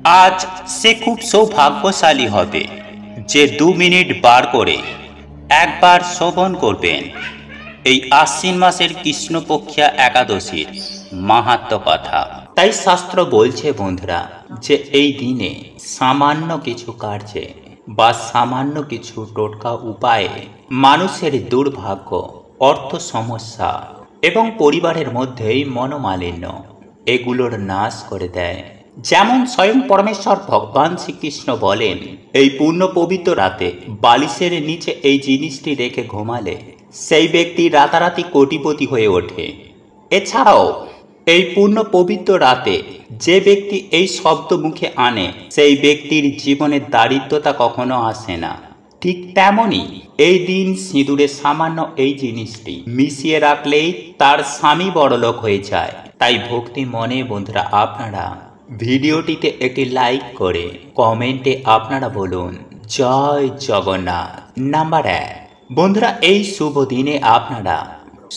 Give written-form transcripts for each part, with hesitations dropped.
আজ সে খুব সৌভাগ্যশালী হবে যে 2 মিনিট বার করে একবার শ্রবণ করবেন এই আশ্বিন মাসের কৃষ্ণপক্ষিয়া একাদশীর মাহাত্ম্য কথা। তাই শাস্ত্র বলছে বন্ধুরা যে এই দিনে সামান্য কিছু কার্যে বা সামান্য কিছু টোটকা উপায়ে মানুষের দুর্ভাগ্য, অর্থ সমস্যা এবং পরিবারের মধ্যেই মনোমালিন্য এগুলোর নাশ করে দেয়। যেমন স্বয়ং পরমেশ্বর ভগবান শ্রীকৃষ্ণ বলেন, এই পূর্ণ পবিত্র রাতে বালিশের নিচে এই জিনিসটি রেখে ঘুমালে সেই ব্যক্তি রাতারাতি কোটিপতি হয়ে ওঠে। এছাড়াও এই পূর্ণ পবিত্র রাতে যে ব্যক্তি এই শব্দ মুখে আনে সেই ব্যক্তির জীবনে দারিদ্রতা কখনো আসে না। ঠিক তেমনি এই দিন সিঁদুরে সামান্য এই জিনিসটি মিশিয়ে রাখলেই তার স্বামী বড়লোক হয়ে যায়। তাই ভক্তি মনে বন্ধুরা আপনারা ভিডিওটিতে একটি লাইক করে কমেন্টে আপনারা বলুন জয় জগন্নাথ। নাম্বার 1, বন্ধুরা এই শুভ দিনে আপনারা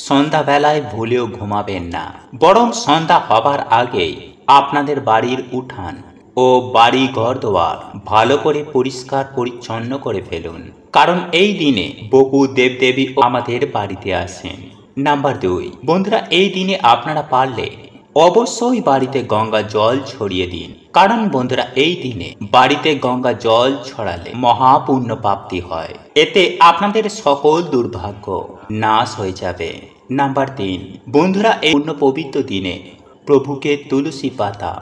সন্ধ্যাবেলায় ভুলেও ঘুমাবেন না, বরং সন্ধ্যা হবার আগেই আপনাদের বাড়ির উঠান ও বাড়ি ঘর দোয়ার ভালো করে পরিষ্কার পরিচ্ছন্ন করে ফেলুন, কারণ এই দিনে বহু দেবদেবী আমাদের বাড়িতে আসেন। নাম্বার 2, বন্ধুরা এই দিনে আপনারা পারলে অবশ্যই বাড়িতে গঙ্গা জল ছড়িয়ে দিন, কারণ বন্ধুরা এই দিনে বাড়িতে গঙ্গা জল ছড়ালে মহাপুণ্য প্রাপ্তি হয়, এতে আপনাদের সকল দুর্ভাগ্য নাশ হয়ে যাবে। নাম্বার 3, বন্ধুরা এই পূর্ণ পবিত্র দিনে প্রভুকে তুলসী পাতা,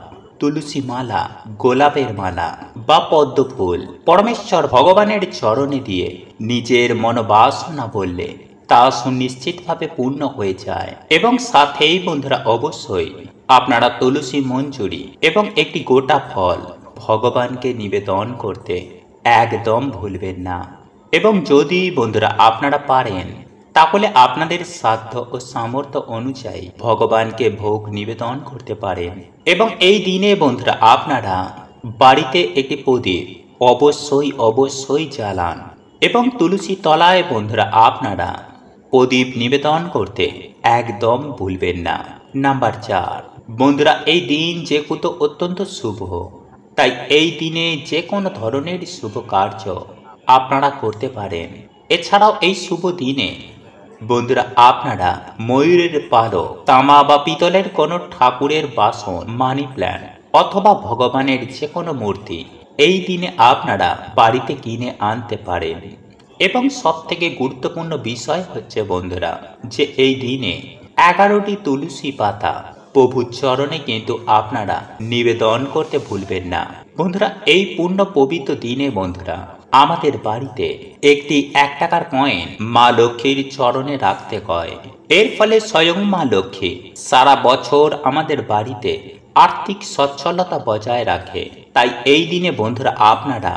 তুলসী মালা, গোলাপের মালা বা পদ্ম ফুল পরমেশ্বর ভগবানের চরণে দিয়ে নিজের মনোবাসনা বললে তা সুনিশ্চিতভাবে পূর্ণ হয়ে যায়। এবং সাথেই বন্ধুরা অবশ্যই আপনারা তুলসী মঞ্জুরি এবং একটি গোটা ফল ভগবানকে নিবেদন করতে একদম ভুলবেন না। এবং যদি বন্ধুরা আপনারা পারেন তাহলে আপনাদের সাধ্য ও সামর্থ্য অনুযায়ী ভগবানকে ভোগ নিবেদন করতে পারেন। এবং এই দিনে বন্ধুরা আপনারা বাড়িতে একটি প্রদীপ অবশ্যই জ্বালান এবং তুলসী তলায় বন্ধুরা আপনারা প্রদীপ নিবেদন করতে একদম ভুলবেন না। নাম্বার 4, বন্ধুরা এই দিন যেহেতু অত্যন্ত শুভ, তাই এই দিনে যে কোনো ধরনের শুভ কার্য আপনারা করতে পারেন। এছাড়াও এই শুভ দিনে বন্ধুরা আপনারা ময়ূরের পালক, তামা বা পিতলের কোনো ঠাকুরের বাসন, মানি প্ল্যান্ট অথবা ভগবানের যে কোনো মূর্তি এই দিনে আপনারা বাড়িতে কিনে আনতে পারেন। এবং সব থেকে গুরুত্বপূর্ণ বিষয় হচ্ছে বন্ধুরা যে এই দিনে 11টি তুলসী পাতা প্রভুর চরণে কিন্তু আপনারা নিবেদন করতে ভুলবেন না। বন্ধুরা এই পূর্ণ পবিত্র দিনে বন্ধুরা আমাদের বাড়িতে একটি 1 টাকার কয়েন মা লক্ষ্মীর চরণে রাখতে হয়। এর ফলে স্বয়ং মা লক্ষ্মী সারা বছর আমাদের বাড়িতে আর্থিক সচ্ছলতা বজায় রাখে। তাই এই দিনে বন্ধুরা আপনারা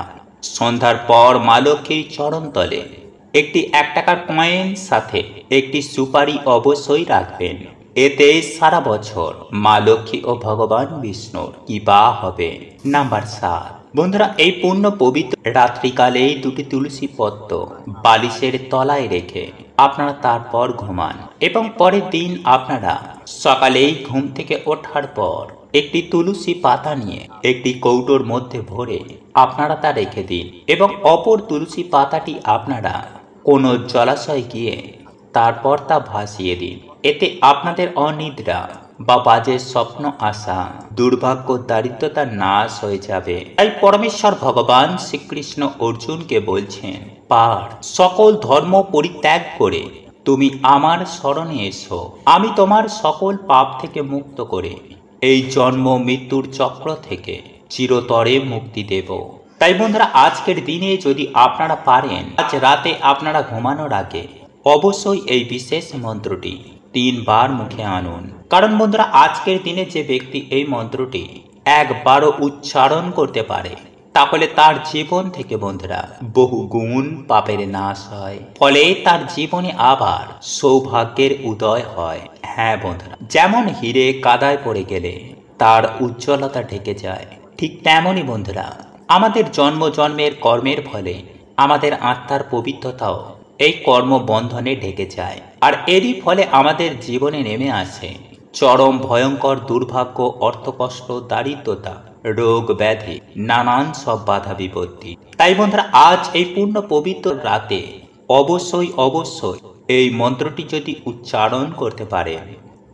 সন্ধ্যার পর মা লক্ষ্মীর চরণতলে একটি 1 টাকার কয়েন সাথে একটি সুপারি অবশ্যই রাখবেন। এতে সারা বছর মা লক্ষ্মী ও ভগবান বিষ্ণুর কৃপা হবে। নাম্বার 7, বন্ধুরা এই পূর্ণ পবিত্র রাত্রিকালেই 2টি তুলসী পত্র বালিশের তলায় রেখে আপনারা তারপর ঘুমান এবং পরের দিন আপনারা সকালেই ঘুম থেকে ওঠার পর একটি তুলসী পাতা নিয়ে একটি কৌটোর মধ্যে ভরে আপনারা তা রেখে দিন এবং অপর তুলসী পাতাটি আপনারা কোনো জলাশয়ে গিয়ে তারপর তা ভাসিয়ে দিন। এতে আপনাদের অনিদ্রা বা বাজে স্বপ্ন আসা, দুর্ভাগ্য, দারিদ্রতা নাশ হয়ে যাবে। তাই পরমেশ্বর ভগবান শ্রীকৃষ্ণ অর্জুনকে বলছেন, পার সকল ধর্ম পরিত্যাগ করে তুমি আমার শরণে এসো, আমি তোমার সকল পাপ থেকে মুক্ত করে এই জন্ম মৃত্যুর চক্র থেকে চিরতরে মুক্তি দেব। তাই বন্ধুরা আজকের দিনে যদি আপনারা পারেন আজ রাতে আপনারা ঘুমানোর আগে অবশ্যই এই বিশেষ মন্ত্রটি 3 বার মুখে আনুন, কারণ বন্ধুরা আজকের দিনে যে ব্যক্তি এই মন্ত্রটি একবারও উচ্চারণ করতে পারে তাহলে তার জীবন থেকে বন্ধুরা বহু গুণ পাপের নাশ হয়, ফলে তার জীবনে আবার সৌভাগ্যের উদয় হয়। হ্যাঁ বন্ধুরা, যেমন হিরে কাদায় পড়ে গেলে তার উজ্জ্বলতা ঢেকে যায়, ঠিক তেমনই বন্ধুরা আমাদের জন্ম জন্মের কর্মের ফলে আমাদের আত্মার পবিত্রতাও এই কর্মবন্ধনে ঢেকে যায়, আর এরই ফলে আমাদের জীবনে নেমে আসে চরম ভয়ঙ্কর দুর্ভাগ্য, অর্থকষ্ট, দারিদ্রতা রোগ ব্যাধি, নানান সব বাধা বিপত্তি। তাই বন্ধুরা আজ এই পূর্ণ পবিত্র রাতে অবশ্যই অবশ্যই এই মন্ত্রটি যদি উচ্চারণ করতে পারেন,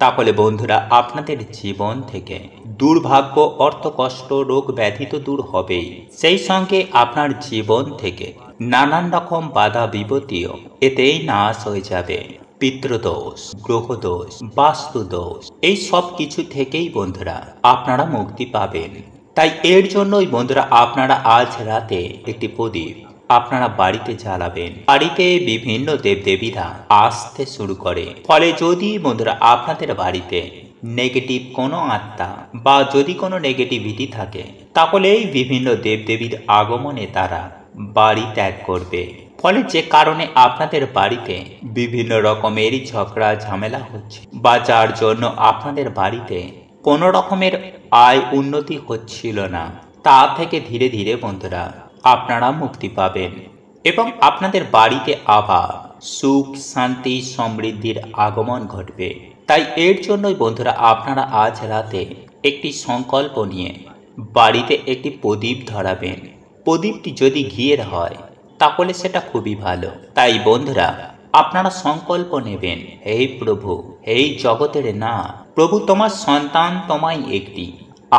তাহলে বন্ধুরা আপনাদের জীবন থেকে দুর্ভাগ্য, অর্থকষ্ট, রোগ ব্যাধি তো দূর হবেই, সেই সঙ্গে আপনার জীবন থেকে নানান রকম বাধা বিপত্তিও এতেই নাশ হয়ে যাবে। পিতৃদোষ, গ্রহদোষ, বাস্তুদোষ, এই সব কিছু থেকেই বন্ধুরা আপনারা মুক্তি পাবেন। তাই এর জন্যই বন্ধুরা আপনারা আজ রাতে একটি প্রদীপ আপনারা বাড়িতে জ্বালাবেন। বাড়িতে বিভিন্ন দেবদেবীরা আসতে শুরু করে, ফলে যদি বন্ধুরা আপনাদের বাড়িতে নেগেটিভ কোনো আত্মা বা যদি কোনো নেগেটিভিটি থাকে, তাহলে এই বিভিন্ন দেবদেবীর আগমনে তারা বাড়ি ত্যাগ করবে। ফলে যে কারণে আপনাদের বাড়িতে বিভিন্ন রকমের ঝগড়া ঝামেলা হচ্ছে, বা যার জন্য আপনাদের বাড়িতে কোনো রকমের আয় উন্নতি হচ্ছিল না, তা থেকে ধীরে ধীরে বন্ধুরা আপনারা মুক্তি পাবেন এবং আপনাদের বাড়িতে আবার সুখ, শান্তি, সমৃদ্ধির আগমন ঘটবে। তাই এর জন্যই বন্ধুরা আপনারা আজ রাতে একটি সংকল্প নিয়ে বাড়িতে একটি প্রদীপ ধরাবেন। প্রদীপটি যদি ঘিয়ের হয় তাহলে সেটা খুবই ভালো। তাই বন্ধুরা আপনারা সংকল্প নেবেন, হে প্রভু, হে জগতের না প্রভু, তোমার সন্তান তোমায় একটি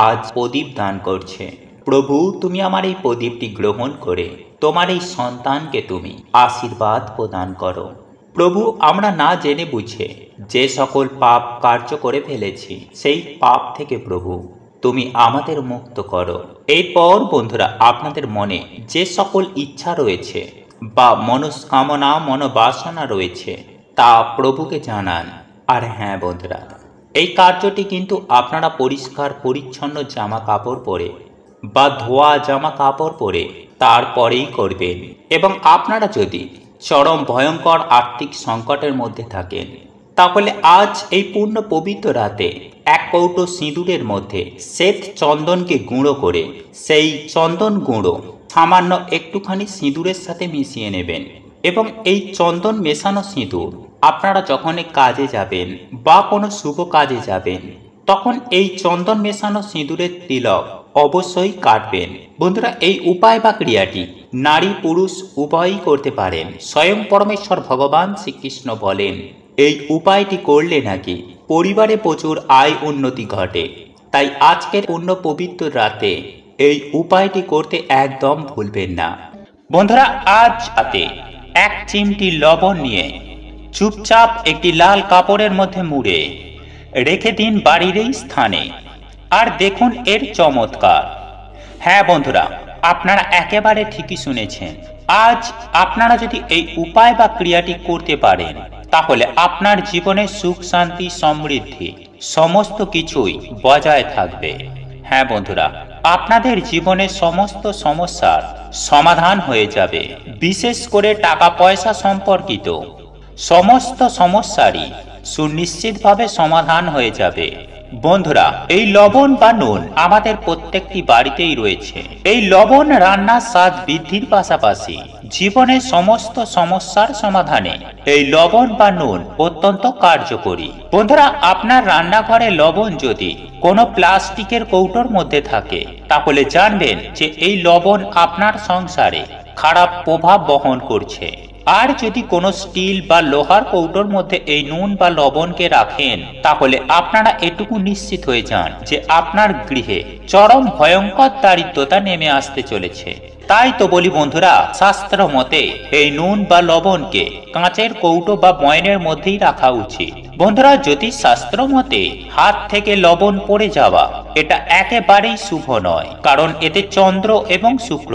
আজ প্রদীপ দান করছে। প্রভু, তুমি আমার এই প্রদীপটি গ্রহণ করে তোমার এই সন্তানকে তুমি আশীর্বাদ প্রদান করো। প্রভু, আমরা না জেনে বুঝে যে সকল পাপ কার্য করে ফেলেছি, সেই পাপ থেকে প্রভু তুমি আমাদের মুক্ত করো। এরপর বন্ধুরা আপনাদের মনে যে সকল ইচ্ছা রয়েছে বা মনস্কামনা, মনোবাসনা রয়েছে, তা প্রভুকে জানান। আর হ্যাঁ বন্ধুরা, এই কার্যটি কিন্তু আপনারা পরিষ্কার পরিচ্ছন্ন জামা কাপড় পরে বা ধোয়া জামা কাপড় পরে তারপরেই করবেন। এবং আপনারা যদি চরম ভয়ঙ্কর আর্থিক সংকটের মধ্যে থাকেন, তাহলে আজ এই পূর্ণ পবিত্র রাতে এক কৌটো সিঁদুরের মধ্যে শ্বেত চন্দনকে গুঁড়ো করে সেই চন্দন গুঁড়ো সামান্য একটুখানি সিঁদুরের সাথে মিশিয়ে নেবেন। এবং এই চন্দন মেশানো সিঁদুর আপনারা যখন কাজে যাবেন বা কোনো শুভ কাজে যাবেন, তখন এই চন্দন মেশানো সিঁদুরের তিলক অবশ্যই কাটবেন। বন্ধুরা এই উপায় বা ক্রিয়াটি নারী পুরুষ উভয়ই করতে পারেন। স্বয়ং পরমেশ্বর ভগবান শ্রীকৃষ্ণ বলেন, এই উপায়টি করলে নাকি পরিবারে প্রচুর আয় উন্নতি ঘটে। তাই আজকের পূর্ণ পবিত্র রাতে এই উপায়টি করতে একদম ভুলবেন না। বন্ধুরা আজ রাতে এক চিমটি লবণ নিয়ে চুপচাপ একটি লাল কাপড়ের মধ্যে মুড়ে রেখে দিন বাড়ির এই স্থানে। আর দেখুন এর চমৎকার। হ্যাঁ বন্ধুরা, আপনারা একেবারে ঠিকই শুনেছেন। আজ আপনারা যদি এই উপায় বা ক্রিয়াটি করতে পারেন, তাহলে আপনার জীবনে সুখ, শান্তি, সমৃদ্ধি সমস্ত কিছুই বজায় থাকবে। হ্যাঁ বন্ধুরা, আপনাদের জীবনে সমস্ত সমস্যার সমাধান হয়ে যাবে। বিশেষ করে টাকা পয়সা সম্পর্কিত সমস্ত সমস্যারই সুনিশ্চিতভাবে সমাধান হয়ে যাবে। বন্ধুরা এই লবণ বা নুন আমাদের প্রত্যেকটি বাড়িতেই রয়েছে। এই লবণ রান্নার স্বাদ বৃদ্ধির পাশাপাশি জীবনের সমস্ত সমস্যার সমাধানে এই লবণ বা নুন অত্যন্ত কার্যকরী। বন্ধুরা আপনার রান্নাঘরে লবণ যদি কোনো প্লাস্টিকের কৌটোর মধ্যে থাকে, তাহলে জানবেন যে এই লবণ আপনার সংসারে খারাপ প্রভাব বহন করছে। আর যদি কোনো স্টিল বা লোহার কৌটোর মধ্যে এই নুন বা লবণকে রাখেন, তাহলে আপনারা এটুকু নিশ্চিত হয়ে যান যে আপনার গৃহে চরম ভয়ঙ্কর দারিদ্রতা নেমে আসতে চলেছে। তাই তো বলি বন্ধুরা, শাস্ত্র মতে এই নুন বা লবণকে কাঁচের কৌটো বা বয়নের মধ্যেই রাখা উচিত। বন্ধুরা জ্যোতিষ শাস্ত্র মতে হাত থেকে লবণ পড়ে যাওয়া এটা একেবারেই শুভ নয়, কারণ এতে চন্দ্র এবং শুক্র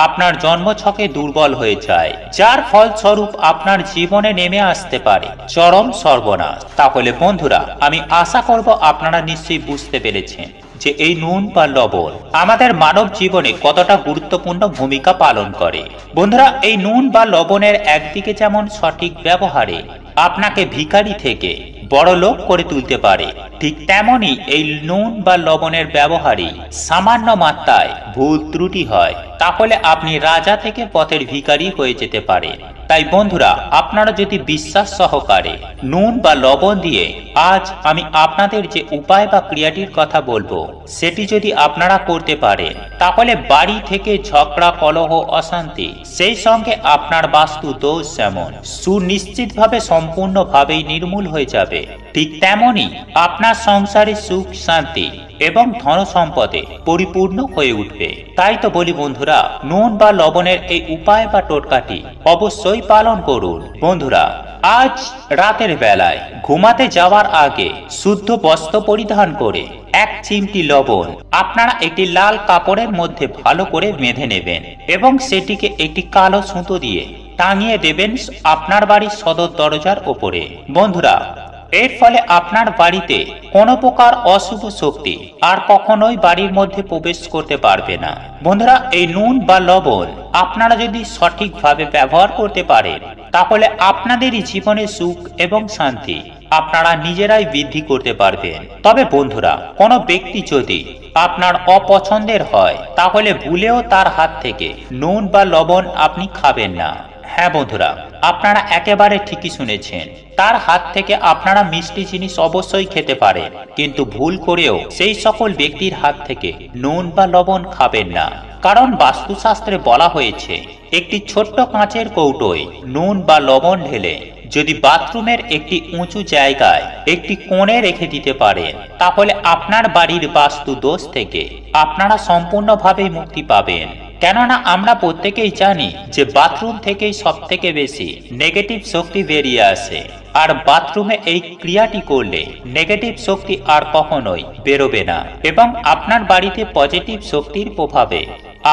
আপনার জন্মছকে দুর্বল হয়ে যায়, যার ফলস্বরূপ আপনার জীবনে নেমে আসতে পারে চরম সর্বনাশ। তাহলে বন্ধুরা আমি আশা করব আপনারা নিশ্চয়ই বুঝতে পেরেছেন যে এই নুন বা লবণ আমাদের মানব জীবনে কতটা গুরুত্বপূর্ণ ভূমিকা পালন করে। বন্ধুরা এই নুন বা লবণের একদিকে যেমন সঠিক ব্যবহারে আপনাকে ভিখারি থেকে বড় লোক করে তুলতে পারে, ঠিক তেমনি এই নুন বা লবণের ব্যবহারই সামান্য মাত্রায় ভুল ত্রুটি হয়, তাহলে আপনি রাজা থেকে পথের ভিখারি হয়ে যেতে পারেন। তাই বন্ধুরা, আপনারা যদি বিশ্বাস সহকারে নুন বা লবণ দিয়ে আজ আমি আপনাদের যে উপায় বা ক্রিয়াটির কথা বলবো সেটি যদি আপনারা করতে পারেন, তাহলে বাড়ি থেকে ঝগড়া, কলহ, অশান্তি, সেই সঙ্গে আপনার বাস্তু দোষ যেমন সুনিশ্চিতভাবে সম্পূর্ণভাবেই নির্মূল হয়ে যাবে, ঠিক তেমনি আপনার সংসারে সুখ, শান্তি এবং ধন সম্পদে পরিপূর্ণ হয়ে উঠবে। তাই তো বলি বন্ধুরা, নুন বা লবণের এই উপায় বা টোটকাটি অবশ্যই পালন করুন। বন্ধুরা, আজ রাতের বেলায় ঘুমাতে যাওয়ার আগে শুদ্ধ বস্ত্র পরিধান করে এক চিমটি লবণ আপনারা একটি লাল কাপড়ের মধ্যে ভালো করে বেঁধে নেবেন এবং সেটিকে একটি কালো সুতো দিয়ে টাঙিয়ে দেবেন আপনার বাড়ির সদর দরজার ওপরে। বন্ধুরা, এর ফলে আপনার বাড়িতে কোনো প্রকার অশুভ শক্তি আর কখনোই বাড়ির মধ্যে প্রবেশ করতে পারবে না। বন্ধুরা, এই নুন বা লবণ আপনারা যদি সঠিকভাবে ব্যবহার করতে পারেন, তাহলে আপনাদেরই জীবনে সুখ এবং শান্তি আপনারা নিজেরাই বৃদ্ধি করতে পারবেন। তবে বন্ধুরা, কোনো ব্যক্তি যদি আপনার অপছন্দের হয়, তাহলে ভুলেও তার হাত থেকে নুন বা লবণ আপনি খাবেন না। হ্যাঁ বন্ধুরা, আপনারা একেবারে ঠিকই শুনেছেন, তার হাত থেকে আপনারা মিষ্টি জিনিস অবশ্যই খেতে পারেন, কিন্তু ভুল করেও সেই সকল ব্যক্তির হাত থেকে নুন বা লবণ খাবেন না। কারণ বাস্তুশাস্ত্রে বলা হয়েছে, একটি ছোট্ট কাঁচের কৌটোয় নুন বা লবণ ঢেলে যদি বাথরুমের একটি উঁচু জায়গায় একটি কোণে রেখে দিতে পারেন, তাহলে আপনার বাড়ির বাস্তু দোষ থেকে আপনারা সম্পূর্ণভাবে মুক্তি পাবেন। কেননা আমরা প্রত্যেকেই জানি যে বাথরুম থেকেই সব থেকে বেশি নেগেটিভ শক্তি বেরিয়ে আসে, আর বাথরুমে এই ক্রিয়াটি করলে নেগেটিভ শক্তি আর কখনোই বেরোবে না এবং আপনার বাড়িতে পজিটিভ শক্তির প্রভাবে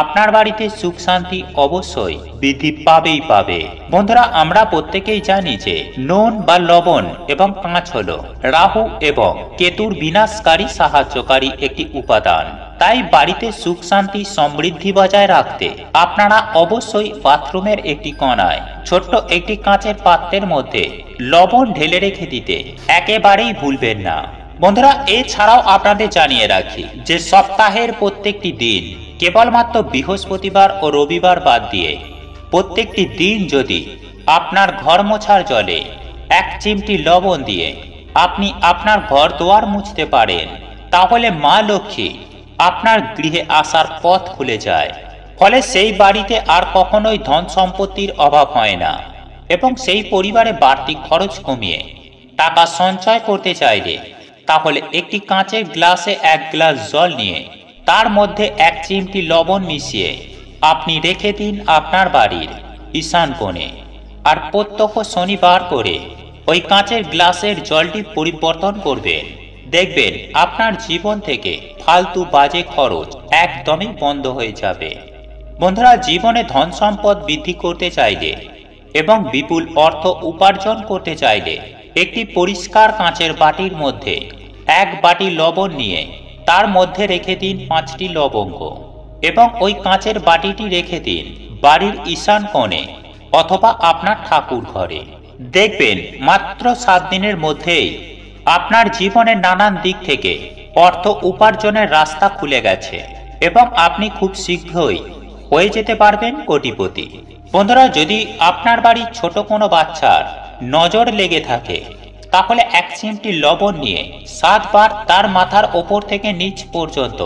আপনার বাড়িতে সুখ শান্তি অবশ্যই বৃদ্ধি পাবেই পাবে। বন্ধুরা, আমরা প্রত্যেকেই জানি যে নুন বা লবণ এবং কাঁচ হলো রাহু এবং কেতুর বিনাশকারী সাহায্যকারী একটি উপাদান। তাই বাড়িতে সুখ শান্তি সমৃদ্ধি বজায় রাখতে আপনারা অবশ্যই বাথরুমের একটি কোণায় ছোট্ট একটি কাঁচের পাত্রের মধ্যে লবণ ঢেলে রেখে দিতে একেবারেই ভুলবেন না। বন্ধুরা, এছাড়াও আপনাদের জানিয়ে রাখি যে সপ্তাহের প্রত্যেকটি দিন, কেবলমাত্র বৃহস্পতিবার ও রবিবার বাদ দিয়ে প্রত্যেকটি দিন যদি আপনার ঘর মোছার জলে এক চিমটি লবণ দিয়ে আপনি আপনার ঘর দুয়ার মুছতে পারেন, তাহলে মা লক্ষ্মী আপনার গৃহে আসার পথ খুলে যায়। ফলে সেই বাড়িতে আর কখনোই ধন সম্পত্তির অভাব হয় না এবং সেই পরিবারে বাড়তি খরচ কমিয়ে টাকা সঞ্চয় করতে চাইলে তাহলে একটি কাঁচের গ্লাসে এক গ্লাস জল নিয়ে তার মধ্যে এক চিমটি লবণ মিশিয়ে আপনি রেখে দিন আপনার বাড়ির ঈশান কোণে। আর প্রত্যহ শনিবার করে ওই কাঁচের গ্লাসের জলটি পরিবর্তন করবেন। দেখবেন আপনার জীবন থেকে ফালতু বাজে খরচ একদমই বন্ধ হয়ে যাবে। বন্ধুরা, জীবনে ধন সম্পদ বৃদ্ধি করতে চাইলে এবং বিপুল অর্থ উপার্জন করতে চাইলে একটি পরিষ্কার কাঁচের বাটির মধ্যে এক বাটি লবণ নিয়ে তার মধ্যে রেখে দিন 5টি লবঙ্গ এবং ওই কাঁচের বাটিটি রেখে দিন বাড়ির ঈশান কোণে অথবা আপনার ঠাকুর ঘরে। দেখবেন মাত্র 7 দিনের মধ্যেই আপনার জীবনের নানান দিক থেকে অর্থ উপার্জনের রাস্তা খুলে গেছে এবং আপনি খুব শীঘ্রই হয়ে যেতে পারবেন কোটিপতি। বন্ধুরা, যদি আপনার বাড়ির ছোট কোনো বাচ্চার নজর লেগে থাকে, তাহলে এক চিমটি লবণ নিয়ে 7 বার তার মাথার ওপর থেকে নিচ পর্যন্ত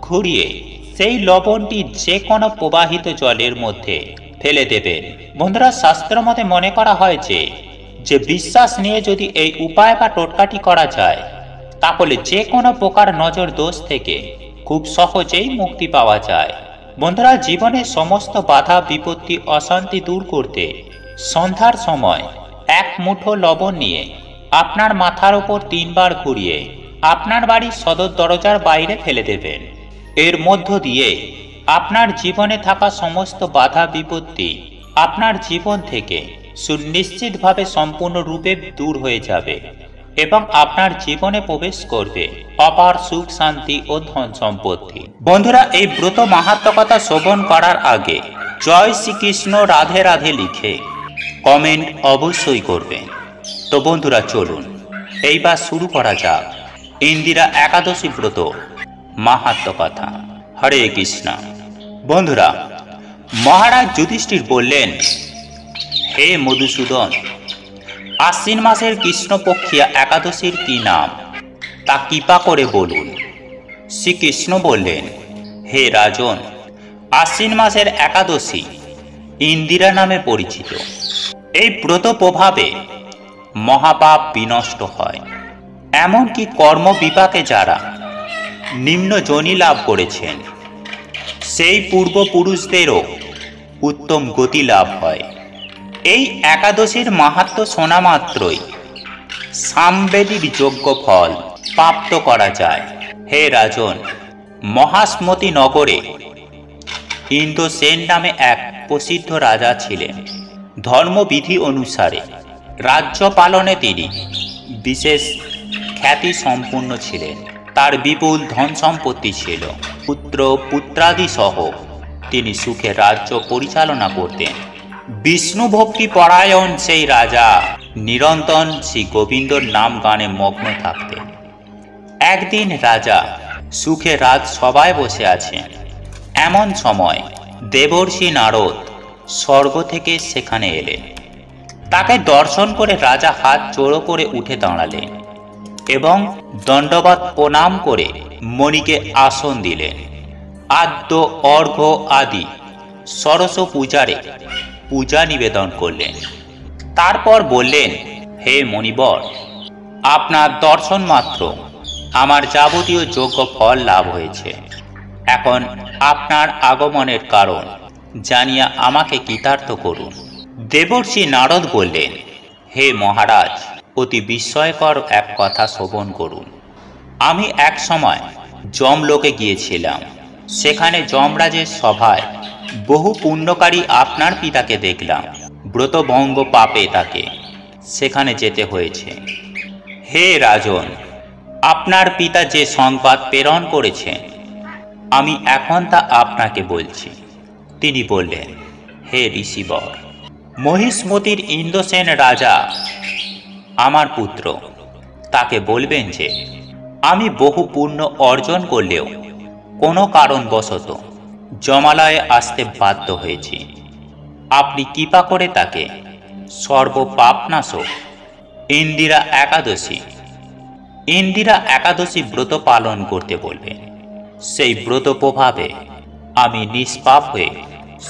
ঘুরিয়ে সেই লবণটি যে কোনো প্রবাহিত জলের মধ্যে ফেলে দেবেন। বন্ধুরা, শাস্ত্র মতে মনে করা হয় যে বিশ্বাস নিয়ে যদি এই উপায় বা টোটকাটি করা যায়, তাহলে যে কোনো প্রকার নজর দোষ থেকে খুব সহজেই মুক্তি পাওয়া যায়। বন্ধুরা, জীবনের সমস্ত বাধা বিপত্তি অশান্তি দূর করতে সন্ধ্যার সময় এক মুঠো লবণ নিয়ে আপনার মাথার উপর 3 বার ঘুরিয়ে আপনার বাড়ির সদর দরজার বাইরে ফেলে দেবেন। এর মধ্য দিয়ে আপনার জীবনে থাকা সমস্ত বাধা বিপত্তি আপনার জীবন থেকে সুনিশ্চিতভাবে সম্পূর্ণরূপে দূর হয়ে যাবে এবং আপনার জীবনে প্রবেশ করবে অপার সুখ শান্তি ও ধন সম্পত্তি। বন্ধুরা, এই ব্রত মাহাত্ম্যকথা শ্রবণ করার আগে জয় শ্রীকৃষ্ণ রাধে রাধে লিখে কমেন্ট অবশ্যই করবেন। তো বন্ধুরা, চলুন এইবার শুরু করা যাক ইন্দিরা একাদশী ব্রত মাহাত্ম্যকথা। হরে কৃষ্ণ। বন্ধুরা, মহারাজ যুধিষ্ঠির বললেন, হে মধুসূদন, আশ্বিন মাসের কৃষ্ণপক্ষিয়া একাদশীর কি নাম, তা কৃপা করে বলুন। শ্রীকৃষ্ণ বললেন, হে রাজন, আশ্বিন মাসের একাদশী ইন্দিরা নামে পরিচিত। এই ব্রত প্রভাবে মহাপাপ বিনষ্ট হয়। এমনকি কর্ম বিপাকে যারা নিম্ন যোনি লাভ করেছেন, সেই পূর্বপুরুষদেরও উত্তম গতি লাভ হয়। এই একাদশীর মাহাত্ম্য শোনা মাত্রই সামবেদীর যোগ্য ফল প্রাপ্ত করা যায়। হে রাজন, মহাস্মতি নগরে ইন্দ্রসেন নামে এক প্রসিদ্ধ রাজা ছিলেন। ধর্মবিধি অনুসারে রাজ্য পালনে তিনি বিশেষ খ্যাতি সম্পন্ন ছিলেন। তার বিপুল ধন সম্পত্তি ছিল। পুত্র পুত্রাদি সহ তিনি সুখে রাজ্য পরিচালনা করতেন। বিষ্ণু ভক্তি পরায়ণ সেই রাজা নিরন্তর শ্রী গোবিন্দর নাম গানে মগ্ন থাকতেন। একদিন রাজা সুখে রাজসভায় বসে আছেন। এমন সময় দেবর্ষি নারদ স্বর্গ থেকে সেখানে এলেন। তাকে দর্শন করে রাজা হাত জোড়ো করে উঠে দাঁড়ালেন এবং দণ্ডবৎ প্রণাম করে মণিকে আসন দিলেন। আদ্য অর্ঘ্য আদি ষোড়শ পূজারে পূজা নিবেদন করলেন। তারপর বললেন, হে মণিবর, আপনার দর্শন মাত্র আমার যাবতীয় যোগ্য ফল লাভ হয়েছে। এখন আপনার আগমনের কারণ জানিয়া আমাকে কৃতার্থ করুন। দেবর্ষি নারদ বললেন, হে মহারাজ, অতি বিস্ময়কর এক কথা শ্রবণ করুন। আমি এক সময় যমলোকে গিয়েছিলাম। সেখানে যমরাজের সভায় বহু পুণ্যকারী আপনার পিতাকে দেখলাম। ব্রতভঙ্গ পাপে তাকে সেখানে যেতে হয়েছে। হে রাজন, আপনার পিতা যে সংবাদ প্রেরণ করেছেন, আমি এখন তা আপনাকে বলছি। তিনি বললেন, হে ঋষিবর, মহিষ্মতির ইন্দ্রসেন রাজা আমার পুত্র। তাকে বলবেন যে আমি বহু পুণ্য অর্জন করলেও কোনো কারণবশত যমালয়ে আসতে বাধ্য হয়েছি। আপনি কৃপা করে তাকে সর্বপাপনাশক ইন্দিরা একাদশী ব্রত পালন করতে বলবেন। সেই ব্রত প্রভাবে আমি নিষ্পাপ হয়ে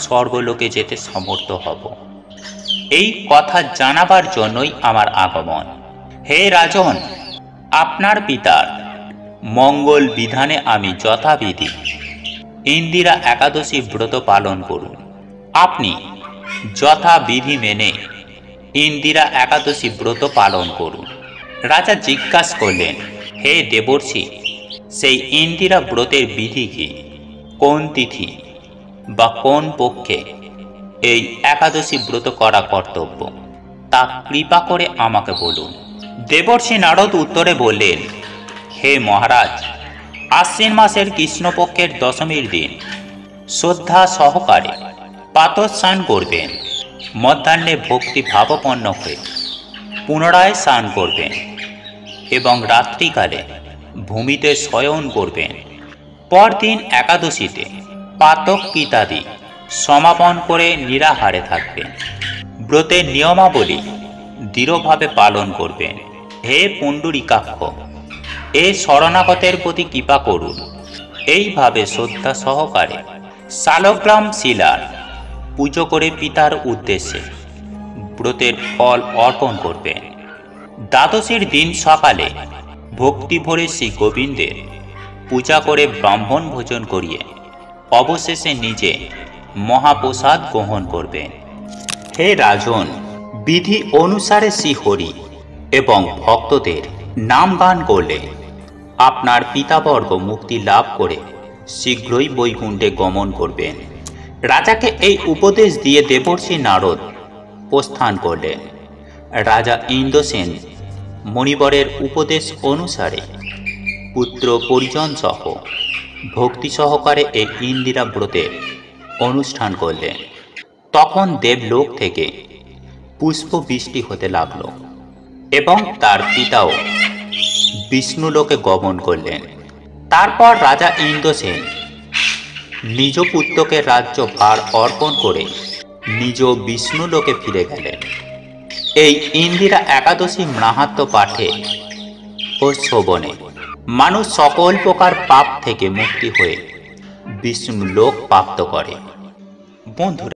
স্বর্গলোকে যেতে সমর্থ হব। এই কথা জানাবার জন্যই আমার আগমন। হে রাজন, আপনার পিতার মঙ্গল বিধানে আমি যথাবিধি ইন্দিরা একাদশী ব্রত পালন করুন। আপনি যথাবিধি মেনে ইন্দিরা একাদশী ব্রত পালন করুন। রাজা জিজ্ঞাসা করলেন, হে দেবর্ষি, সেই ইন্দিরা ব্রতের বিধি কি? কোন তিথি বা কোন পক্ষে এই একাদশী ব্রত করা কর্তব্য, তা কৃপা করে আমাকে বলুন। দেবর্ষি নারদ উত্তরে বললেন, হে মহারাজ, আশ্বিন মাসের কৃষ্ণপক্ষের দশমীর দিন শ্রদ্ধা সহকারে প্রাতঃস্নান করবেন। মধ্যাহ্নে ভক্তি ভাবাপন্ন হয়ে পুনরায় স্নান করবেন এবং রাত্রিকালে ভূমিতে শয়ন করবেন। পরদিন একাদশীতে পাতক ইত্যাদি সমাপন করে নিরাহারে থাকবেন। ব্রতের নিয়মাবলী দৃঢ়ভাবে পালন করবেন। হে পুণ্ডরীকাক্ষ, এ শরণাগতের প্রতি কৃপা করুন। এইভাবে শ্রদ্ধা সহকারে শালগ্রাম শিলার পুজো করে পিতার উদ্দেশ্যে ব্রতের ফল অর্পণ করবেন। দ্বাদশীর দিন সকালে ভক্তি ভরে শ্রী গোবিন্দের পূজা করে ব্রাহ্মণ ভোজন করিয়ে অবশেষে নিজে মহাপ্রসাদ গ্রহণ করবেন। হে রাজন, বিধি অনুসারে শ্রী হরি এবং ভক্তদের নাম গান করলে আপনার পিতাবর্গ মুক্তি লাভ করে শীঘ্রই বৈকুণ্ঠে গমন করবেন। রাজাকে এই উপদেশ দিয়ে দেবর্ষি নারদ প্রস্থান করলেন। রাজা ইন্দ্রসেন মণিবরের উপদেশ অনুসারে পুত্র পরিজন সহ ভক্তি সহকারে এই ইন্দিরা ব্রতের অনুষ্ঠান করলেন। তখন দেবলোক থেকে পুষ্প বৃষ্টি হতে লাগল এবং তার পিতাও বিষ্ণুলোকে গমন করলেন। তারপর রাজা ইন্দ্রসেন নিজ পুত্রকে রাজ্য ভার অর্পণ করে নিজ বিষ্ণু লোকে ফিরে গেলেন। এই ইন্দিরা একাদশী মাহাত্ম্য পাঠে ও শ্রবণে মানুষ সকল প্রকার পাপ থেকে মুক্তি হয়ে বিষ্ণু লোক প্রাপ্ত করে। বন্ধুরা,